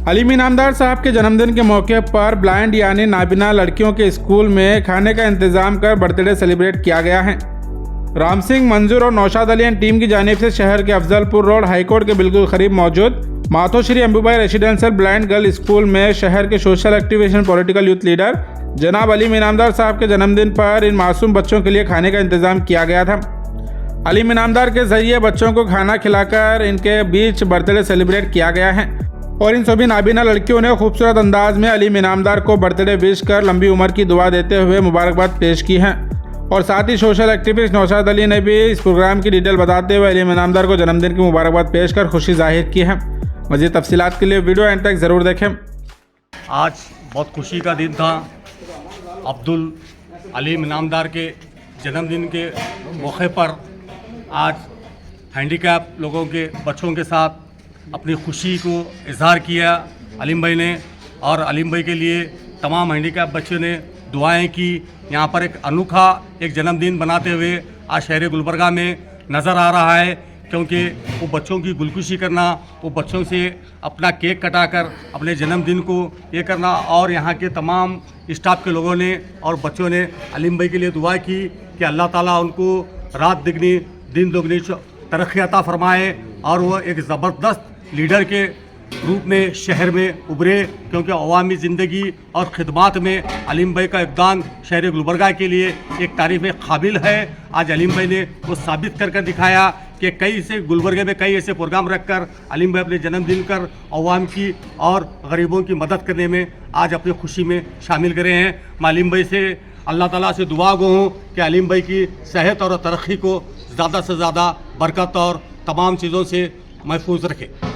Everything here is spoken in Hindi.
अलीम इनामदार साहब के जन्मदिन के मौके पर ब्लाइंड यानी नाबिना लड़कियों के स्कूल में खाने का इंतजाम कर बर्थडे सेलिब्रेट किया गया है। राम सिंह, मंजूर और नौशाद अली एंड टीम की जानिब से शहर के अफजलपुर रोड हाईकोर्ट के बिल्कुल करीब मौजूद Matoshri Ambubai residential blind girl school में शहर के social activist political youth leader जनाब अलीम इनामदार साहब के जन्मदिन पर इन मासूम बच्चों के लिए खाने का इंतजाम किया गया था। अलीम इनामदार के जरिए बच्चों को खाना खिलाकर इनके बीच बर्थडे सेलिब्रेट किया गया है और इन सभी नाबीना लड़कियों ने खूबसूरत अंदाज में अलीम इनामदार को बर्थडे विश कर लंबी उम्र की दुआ देते हुए मुबारकबाद पेश की है। और साथ ही सोशल एक्टिविस्ट नौशाद अली ने भी इस प्रोग्राम की डिटेल बताते हुए अलीम इनामदार को जन्मदिन की मुबारकबाद पेश कर खुशी जाहिर की है। मज़ीद तफसीलात के लिए वीडियो एंड तक ज़रूर देखें। आज बहुत खुशी का दिन था। अब्दुल अलीम इनामदार के जन्मदिन के मौके पर आज हैंडीकैप लोगों के बच्चों के साथ अपनी खुशी को इजहार किया अलीम भाई ने, और अलीम भाई के लिए तमाम हैंडीकैप बच्चों ने दुआएं की। यहाँ पर एक अनोखा एक जन्मदिन बनाते हुए आज शहर गुलबर्गा में नज़र आ रहा है, क्योंकि वो बच्चों की गुलकुशी करना, वो बच्चों से अपना केक कटाकर अपने जन्मदिन को ये करना, और यहाँ के तमाम स्टाफ के लोगों ने और बच्चों ने अलीम भाई के लिए दुआ की कि अल्लाह ताला उनको रात दुगनी दिन दुगनी तरक्की अता फरमाए और वो एक ज़बरदस्त लीडर के रूप में शहर में उभरे, क्योंकि अवामी ज़िंदगी और ख़िदमात में अलीम भाई का योगदान शहर गुलबर्गा के लिए एक तारीफ़ काबिल है। आज अलीम भाई ने वो साबित कर दिखाया कि कई से गुलबर्गे में कई ऐसे प्रोग्राम रखकर अलीम भाई अपने जन्मदिन कर अवाम की और गरीबों की मदद करने में आज अपनी खुशी में शामिल करे हैं। मैं अलीम भाई से अल्लाह ताला से दुआ गो हूँ कि अलीम भाई की सेहत और तरक्की को ज़्यादा से ज़्यादा बरकत और तमाम चीज़ों से महफूज रखे।